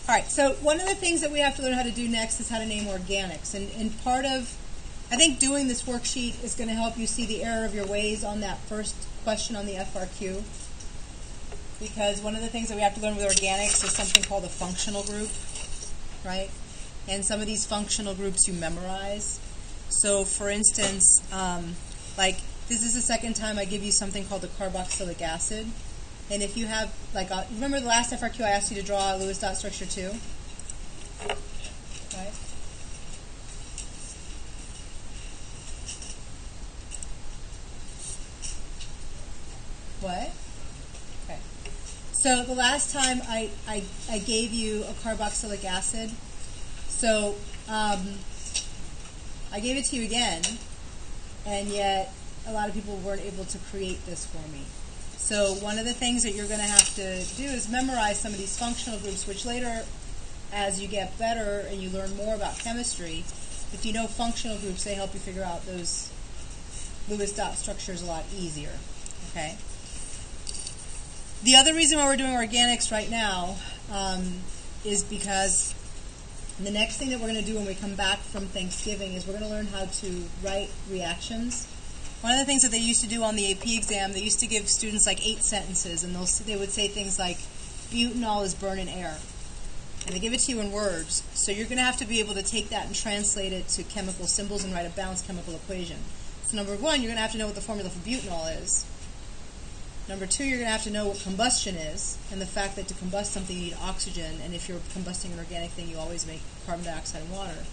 All right, so one of the things that we have to learn how to do next is how to name organics. And part of, I think doing this worksheet is going to help you see the error of your ways on that first question on the FRQ. Because one of the things that we have to learn with organics is something called a functional group, right? And some of these functional groups you memorize. So for instance, like this is the second time I give you something called the carboxylic acid. And if you have, like, remember the last FRQ I asked you to draw a Lewis dot structure too? Right? What? Okay. So the last time I gave you a carboxylic acid, so I gave it to you again, and yet a lot of people weren't able to create this for me. So one of the things that you're going to have to do is memorize some of these functional groups, which later, as you get better and you learn more about chemistry, if you know functional groups, they help you figure out those Lewis dot structures a lot easier. Okay. The other reason why we're doing organics right now is because the next thing that we're going to do when we come back from Thanksgiving is we're going to learn how to write reactions. One of the things that they used to do on the AP exam, they used to give students like 8 sentences, and they would say things like, butanol is burned in air. And they give it to you in words. So you're going to have to be able to take that and translate it to chemical symbols and write a balanced chemical equation. So number one, you're going to have to know what the formula for butanol is. Number two, you're going to have to know what combustion is, and the fact that to combust something you need oxygen, and if you're combusting an organic thing, you always make carbon dioxide and water.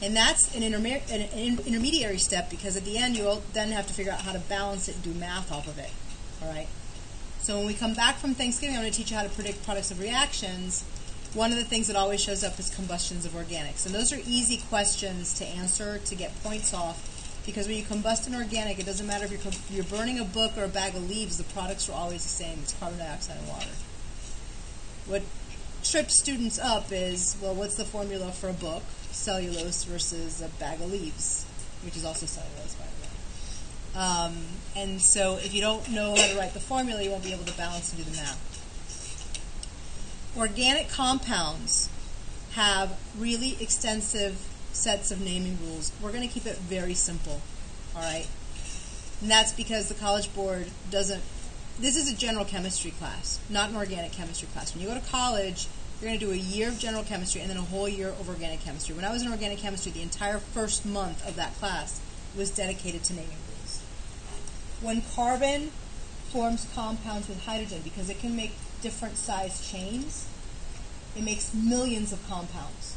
And that's an intermediary step, because at the end you'll then have to figure out how to balance it and do math off of it. All right. So when we come back from Thanksgiving, I'm going to teach you how to predict products of reactions. One of the things that always shows up is combustions of organics. And those are easy questions to answer to get points off, because when you combust an organic, it doesn't matter if you're burning a book or a bag of leaves, the products are always the same. It's carbon dioxide and water. What trips students up is, well, what's the formula for a book? Cellulose versus a bag of leaves, which is also cellulose, by the way. And so if you don't know how to write the formula, you won't be able to balance and do the math. Organic compounds have really extensive sets of naming rules. We're going to keep it very simple, all right? And that's because the College Board doesn't, this is a general chemistry class, not an organic chemistry class. When you go to college, you're going to do a year of general chemistry and then a whole year of organic chemistry. When I was in organic chemistry, the entire first month of that class was dedicated to naming rules. When carbon forms compounds with hydrogen, because it can make different size chains, it makes millions of compounds.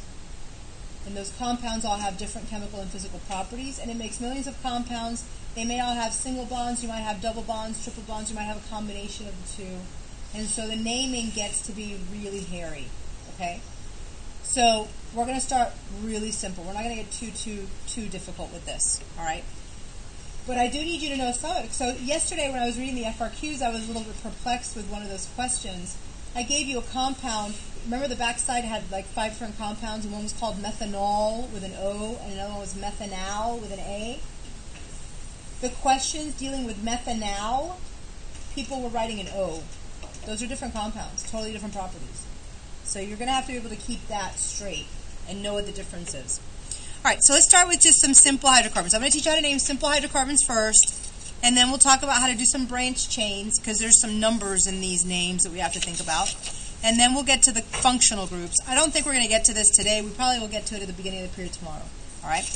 And those compounds all have different chemical and physical properties, and it makes millions of compounds. They may all have single bonds, you might have double bonds, triple bonds, you might have a combination of the two. And so the naming gets to be really hairy, okay? So we're going to start really simple. We're not going to get too difficult with this, all right? But I do need you to know some. So yesterday when I was reading the FRQs, I was a little bit perplexed with one of those questions. I gave you a compound. Remember the backside had like 5 different compounds, and one was called methanol with an O, and another one was methanal with an A. The questions dealing with methanal, people were writing an O. Those are different compounds, totally different properties. So you're going to have to be able to keep that straight and know what the difference is. All right, so let's start with just some simple hydrocarbons. I'm going to teach you how to name simple hydrocarbons first, and then we'll talk about how to do some branch chains, because there's some numbers in these names that we have to think about. And then we'll get to the functional groups. I don't think we're going to get to this today. We probably will get to it at the beginning of the period tomorrow. All right?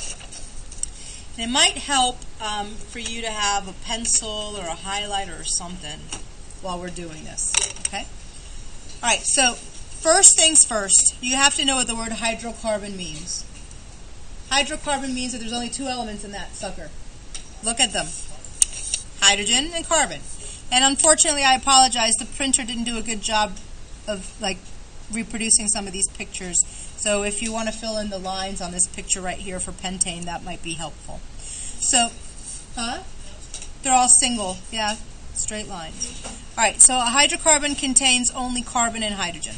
And it might help for you to have a pencil or a highlighter or something while we're doing this. Okay? All right, so first things first, you have to know what the word hydrocarbon means. Hydrocarbon means that there's only 2 elements in that sucker. Look at them. Hydrogen and carbon. And unfortunately, I apologize, the printer didn't do a good job of like reproducing some of these pictures. So if you want to fill in the lines on this picture right here for pentane, that might be helpful. So, they're all single, yeah, straight lines. All right, so a hydrocarbon contains only carbon and hydrogen.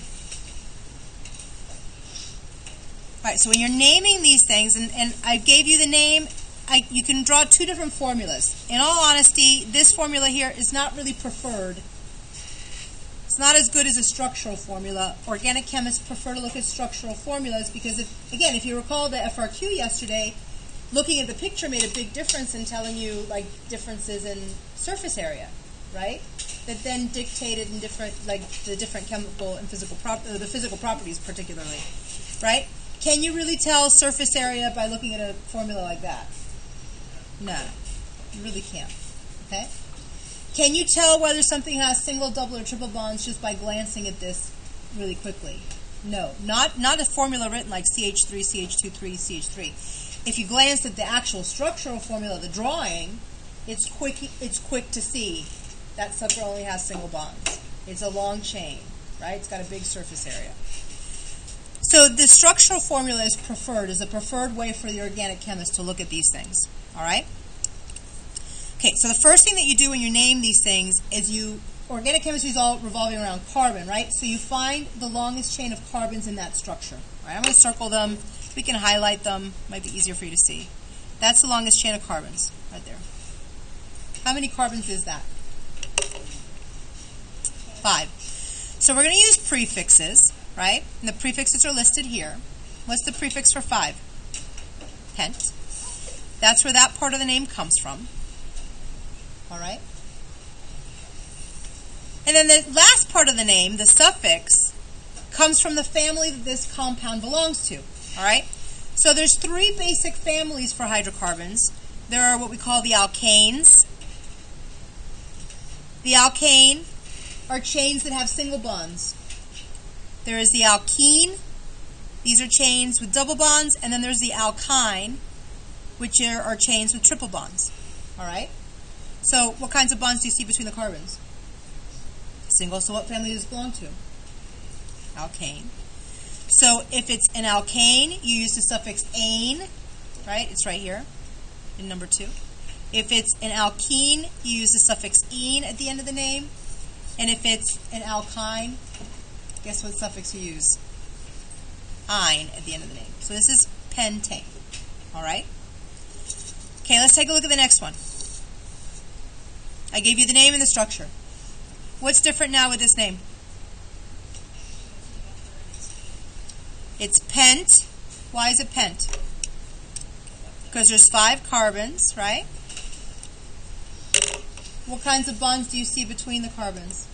All right, so when you're naming these things, and I gave you the name, you can draw 2 different formulas. In all honesty, this formula here is not really preferred. It's not as good as a structural formula. Organic chemists prefer to look at structural formulas because, if you recall the FRQ yesterday, looking at the picture made a big difference in telling you like differences in surface area, right? That then dictated in the different chemical and physical the physical properties particularly, right? Can you really tell surface area by looking at a formula like that? No, you really can't. Okay. Can you tell whether something has single, double, or triple bonds just by glancing at this really quickly? No, not a formula written like CH3, CH23, CH3. If you glance at the actual structural formula, the drawing, it's quick to see that sucker only has single bonds. It's a long chain, right? It's got a big surface area. So the structural formula is a preferred way for the organic chemist to look at these things, all right? Okay, so the first thing that you do when you name these things is organic chemistry is all revolving around carbon, right? So you find the longest chain of carbons in that structure. All right, I'm going to circle them. We can highlight them. Might be easier for you to see. That's the longest chain of carbons right there. How many carbons is that? 5. So we're going to use prefixes, right? And the prefixes are listed here. What's the prefix for 5? Pent. That's where that part of the name comes from. All right? And then the last part of the name, the suffix, comes from the family that this compound belongs to. All right? So there's 3 basic families for hydrocarbons. There are what we call the alkanes. The alkane are chains that have single bonds. There is the alkene. These are chains with double bonds. And then there's the alkyne, which are chains with triple bonds. All right? So what kinds of bonds do you see between the carbons? Single. So what family does it belong to? Alkane. So if it's an alkane, you use the suffix -ane, right? It's right here in number 2. If it's an alkene, you use the suffix -ene at the end of the name. And if it's an alkyne, guess what suffix you use? -ine at the end of the name. So this is pentane. All right? Okay, let's take a look at the next one. I gave you the name and the structure. What's different now with this name? It's pent. Why is it pent? Because there's 5 carbons, right? What kinds of bonds do you see between the carbons?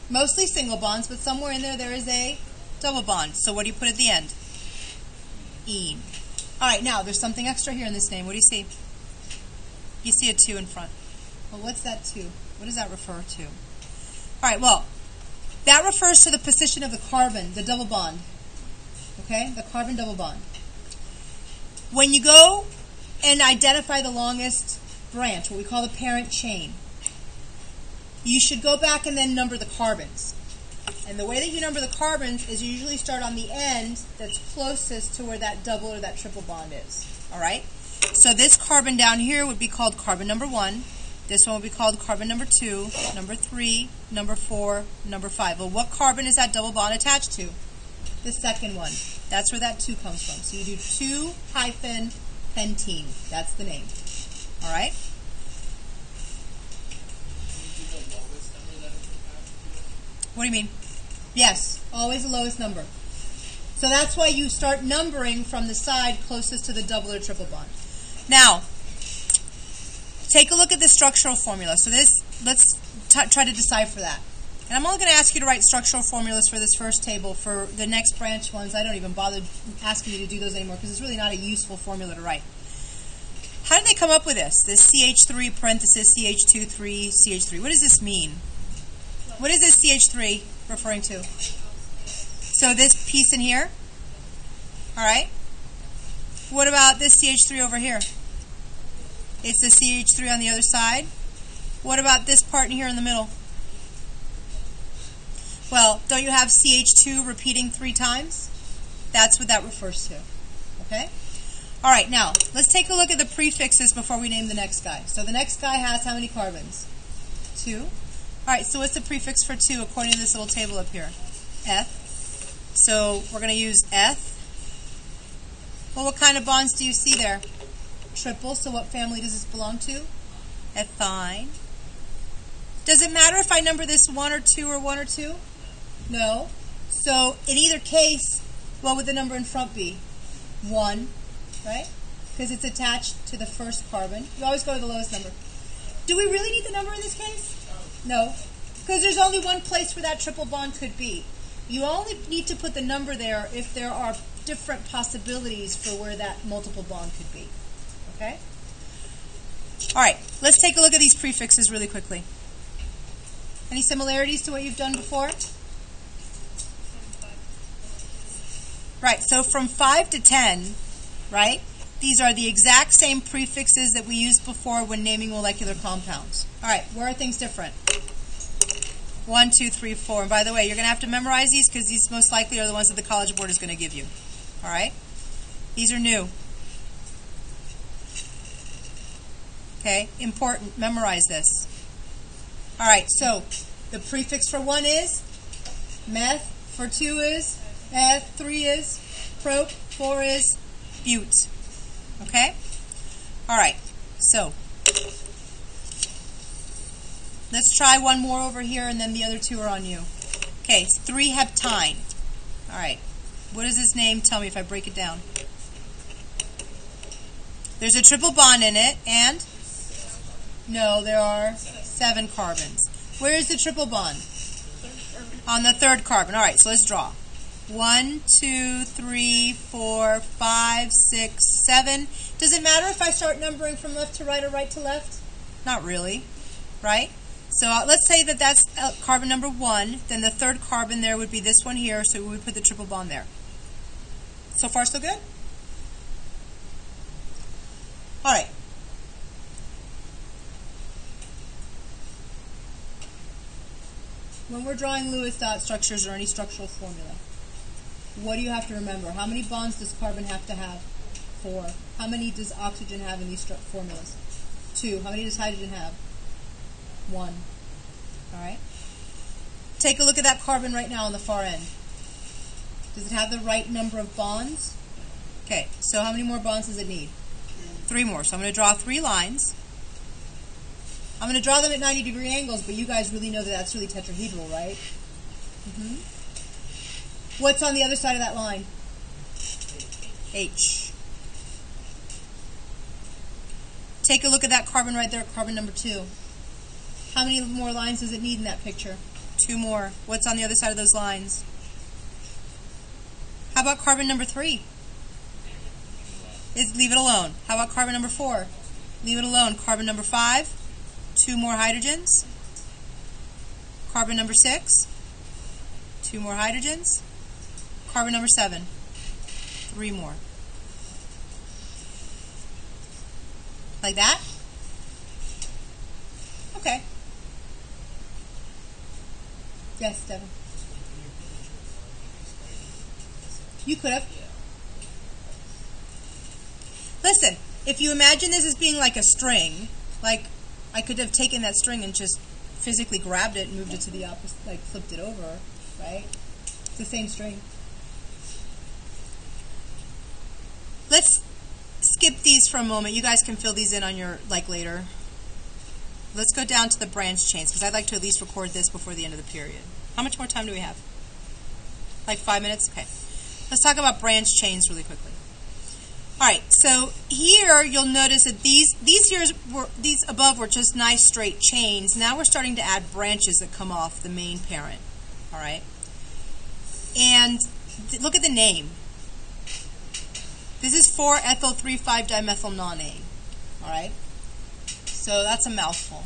Mostly single bonds, but somewhere in there is a double bond. So what do you put at the end? -ene. All right, now there's something extra here in this name. What do you see? You see a 2 in front. Well, what's that 2? What does that refer to? All right, well, that refers to the position of the carbon, the double bond. Okay, the carbon double bond. When you go and identify the longest branch, what we call the parent chain, you should go back and then number the carbons. And the way that you number the carbons is you usually start on the end that's closest to where that double or that triple bond is. All right? So this carbon down here would be called carbon number 1. This one would be called carbon number 2, number 3, number 4, number 5. Well, what carbon is that double bond attached to? The second one. That's where that 2 comes from. So you do 2-pentene. That's the name. All right? What do you mean? Yes, always the lowest number. So that's why you start numbering from the side closest to the double or triple bond. Now, take a look at the structural formula. So let's try to decipher that. And I'm only going to ask you to write structural formulas for this first table. For the next branch ones, I don't even bother asking you to do those anymore because it's really not a useful formula to write. How did they come up with this? This CH3 parenthesis CH23 CH3. What does this mean? What is this CH3 referring to? So this piece in here? All right. What about this CH3 over here? It's the CH3 on the other side. What about this part in here in the middle? Well, don't you have CH2 repeating 3 times? That's what that refers to. Okay? All right, now, let's take a look at the prefixes before we name the next guy. So the next guy has how many carbons? 2. All right, so what's the prefix for 2 according to this little table up here? Eth. So we're going to use eth. Well, what kind of bonds do you see there? Triple, so what family does this belong to? Ethyne. Does it matter if I number this 1 or 2 or 1 or 2? No. So in either case, what would the number in front be? 1, right? Because it's attached to the first carbon. You always go to the lowest number. Do we really need the number in this case? No. Because there's only one place where that triple bond could be. You only need to put the number there if there are different possibilities for where that multiple bond could be. Okay? All right, let's take a look at these prefixes really quickly. Any similarities to what you've done before? Right, so from 5 to 10, right, these are the exact same prefixes that we used before when naming molecular compounds. All right, where are things different? 1, 2, 3, 4. And by the way, you're going to have to memorize these because these most likely are the ones that the College Board is going to give you. All right? These are new. Okay, important. Memorize this. All right, so the prefix for 1 is meth, for 2 is eth, 3 is prop, 4 is but. Okay? All right, so let's try one more over here, and then the other 2 are on you. Okay, it's 3-heptine. All right, what does this name tell me if I break it down? There's a triple bond in it, and? No, there are 7 carbons. Where is the triple bond? On the 3rd carbon. All right, so let's draw. 1, 2, 3, 4, 5, 6, 7. Does it matter if I start numbering from left to right or right to left? Not really, right? So let's say that that's carbon number 1. Then the 3rd carbon there would be this one here, so we would put the triple bond there. So far, so good? All right. When we're drawing Lewis dot structures or any structural formula, what do you have to remember? How many bonds does carbon have to have? 4. How many does oxygen have in these formulas? 2. How many does hydrogen have? 1. All right? Take a look at that carbon right now on the far end. Does it have the right number of bonds? Okay, so how many more bonds does it need? 3 more. So I'm going to draw 3 lines. I'm going to draw them at 90-degree angles, but you guys really know that that's really tetrahedral, right? What's on the other side of that line? H. Take a look at that carbon right there, carbon number 2. How many more lines does it need in that picture? 2 more. What's on the other side of those lines? How about carbon number 3? Leave it alone. How about carbon number 4? Leave it alone. Carbon number 5? 2 more hydrogens. Carbon number 6? 2 more hydrogens. Carbon number 7? 3 more. Like that? Okay. Yes, Devin. You could have. Listen, if you imagine this as being like a string, like I could have taken that string and just physically grabbed it and moved it to the opposite, like flipped it over, right? It's the same string. Let's skip these for a moment. You guys can fill these in on your, like, later. Let's go down to the branch chains, because I'd like to at least record this before the end of the period. How much more time do we have? Like 5 minutes? Okay. Let's talk about branch chains really quickly. All right, so here you'll notice that these above were just nice straight chains. Now we're starting to add branches that come off the main parent. All right, and look at the name. This is 4-ethyl-3,5-dimethyl-non-A. All right, so that's a mouthful.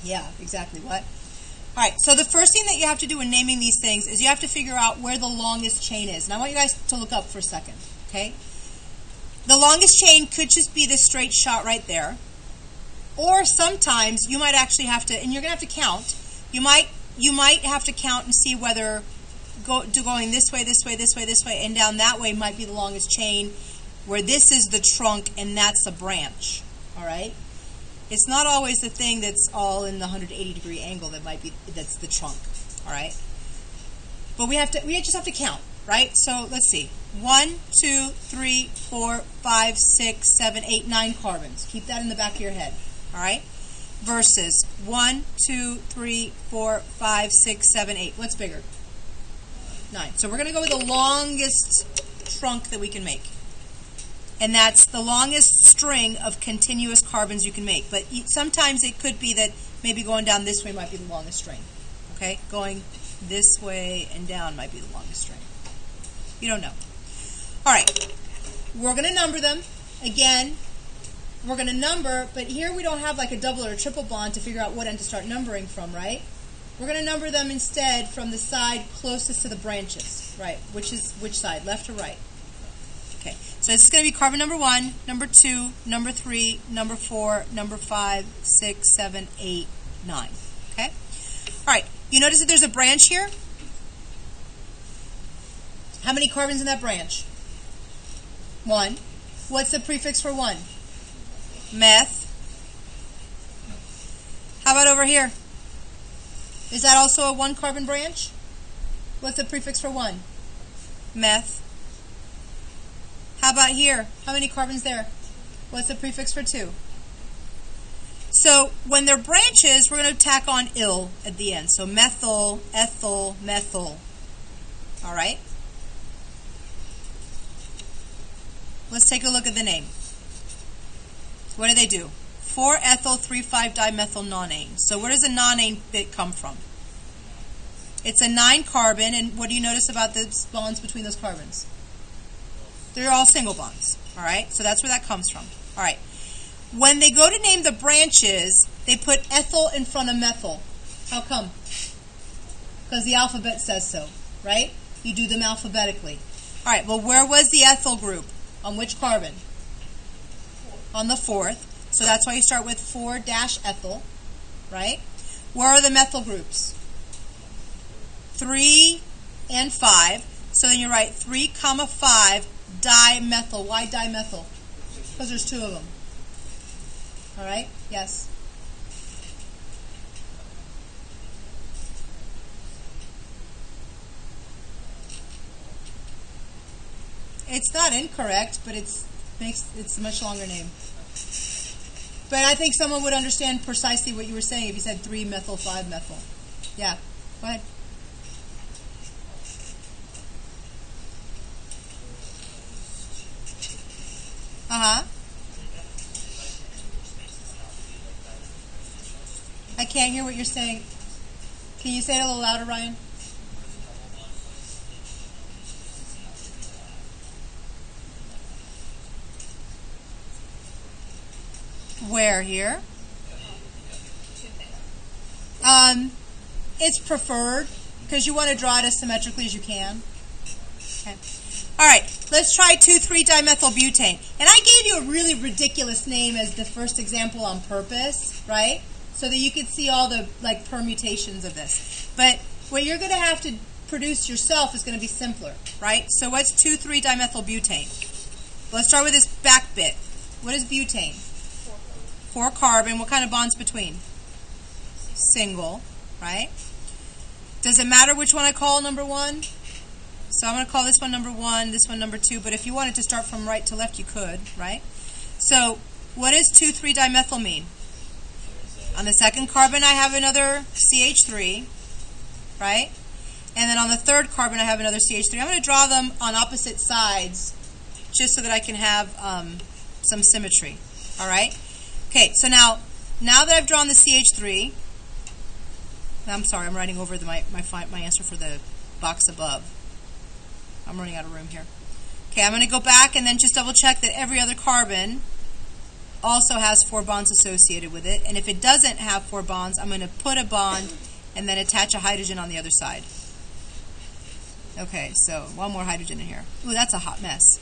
Yeah, exactly. What? All right, so the first thing that you have to do in naming these things is you have to figure out where the longest chain is. And I want you guys to look up for a second, okay? The longest chain could just be this straight shot right there. Or sometimes you might actually have to, and you're going to have to count. You might have to count and see whether going this way, this way, this way, this way, and down that way might be the longest chain, where this is the trunk and that's a branch, all right? It's not always the thing that's all in the 180-degree angle that's the trunk, all right? But we just have to count, right? So let's see. 1, 2, 3, 4, 5, 6, 7, 8, 9 carbons. Keep that in the back of your head, all right? versus 1, 2, 3, 4, 5, 6, 7, 8. What's bigger? 9. So we're going to go with the longest trunk that we can make. And that's the longest string of continuous carbons you can make. But sometimes it could be that maybe going down this way might be the longest string. Okay? Going this way and down might be the longest string. You don't know. All right. We're going to number them. Again, we're going to number, but here we don't have like a double or a triple bond to figure out what end to start numbering from, right? We're going to number them instead from the side closest to the branches, right? Which is which side, left or right? Okay, so it's going to be carbon number 1, number 2, number 3, number 4, number 5, 6, 7, 8, 9. Okay? All right, you notice that there's a branch here? How many carbons in that branch? 1. What's the prefix for 1? Meth. How about over here? Is that also a 1 carbon branch? What's the prefix for 1? Meth. How about here? How many carbons there? What's the prefix for 2? So when they're branches, we're going to tack on -il at the end. So methyl, ethyl, methyl. All right? Let's take a look at the name. What do they do? 4-ethyl 3,5-dimethyl nonane. So where does the nonane bit come from? It's a 9 carbon, and what do you notice about the bonds between those carbons? They're all single bonds. All right? So that's where that comes from. All right. When they go to name the branches, they put ethyl in front of methyl. How come? Because the alphabet says so, right? You do them alphabetically. All right, well, where was the ethyl group? On which carbon? On the 4th. So that's why you start with 4-ethyl, right? Where are the methyl groups? 3 and 5. So then you write 3, 5 dimethyl. Why dimethyl? Because there's 2 of them. All right? Yes? It's not incorrect, but it's a much longer name. But I think someone would understand precisely what you were saying if you said 3-methyl, 5-methyl. Yeah, go ahead. Uh-huh. I can't hear what you're saying. Can you say it a little louder, Ryan? Where here? It's preferred because you want to draw it as symmetrically as you can. Okay. All right, let's try 2,3-dimethylbutane. And I gave you a really ridiculous name as the first example on purpose, right? So that you could see all the permutations of this. But what you're going to have to produce yourself is going to be simpler, right? So what's 2,3-dimethylbutane? Let's start with this back bit. What is butane? 4 carbon. What kind of bonds between? Single, right? Does it matter which one I call number 1? So I'm going to call this one number 1, this one number 2, but if you wanted to start from right to left, you could, right? So what does 2,3-dimethyl mean? On the 2nd carbon, I have another CH3, right? And then on the 3rd carbon, I have another CH3. I'm going to draw them on opposite sides just so that I can have some symmetry, all right? Okay, so now that I've drawn the CH3, I'm sorry, I'm writing over my answer for the box above. I'm running out of room here. Okay, I'm going to go back and then just double check that every other carbon also has 4 bonds associated with it. And if it doesn't have 4 bonds, I'm going to put a bond and then attach a hydrogen on the other side. Okay, so 1 more hydrogen in here. Ooh, that's a hot mess.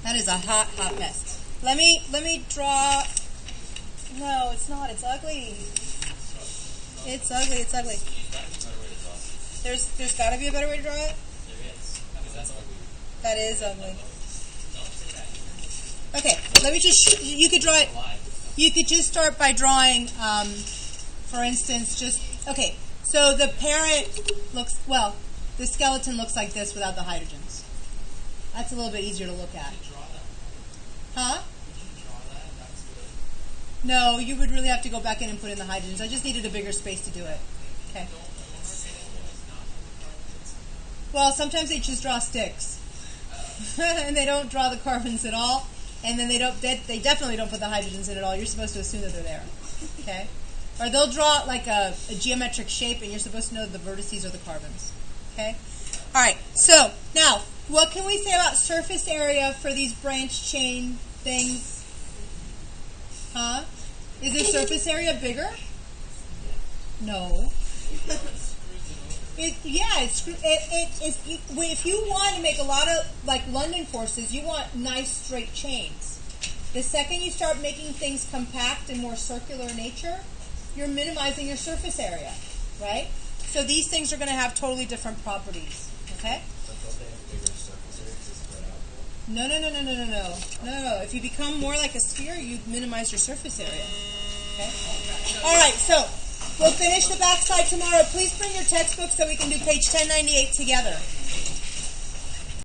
That is a hot, hot mess. Let me draw. No, it's not. It's ugly. It's ugly. It's ugly. There's got to be a better way to draw it. That is ugly. Okay, let me just. You could draw it. You could just start by drawing. For instance, okay. So the parent looks the skeleton looks like this without the hydrogens. That's a little bit easier to look at. Huh? No, you would really have to go back in and put in the hydrogens. I just needed a bigger space to do it. Okay. Well, sometimes they just draw sticks, and they don't draw the carbons at all. And then they definitely don't put the hydrogens in at all. You're supposed to assume that they're there. Okay. Or they'll draw like a geometric shape, and you're supposed to know the vertices are the carbons. Okay. All right. So now, what can we say about surface area for these branch chain things? Huh? Is the surface area bigger? No. If you want to make a lot of like London courses, you want nice straight chains. The second you start making things compact and more circular in nature, you're minimizing your surface area, right? So these things are going to have totally different properties. Okay? No. If you become more like a sphere, you minimize your surface area. Okay? All right, so we'll finish the backside tomorrow. Please bring your textbook so we can do page 1098 together.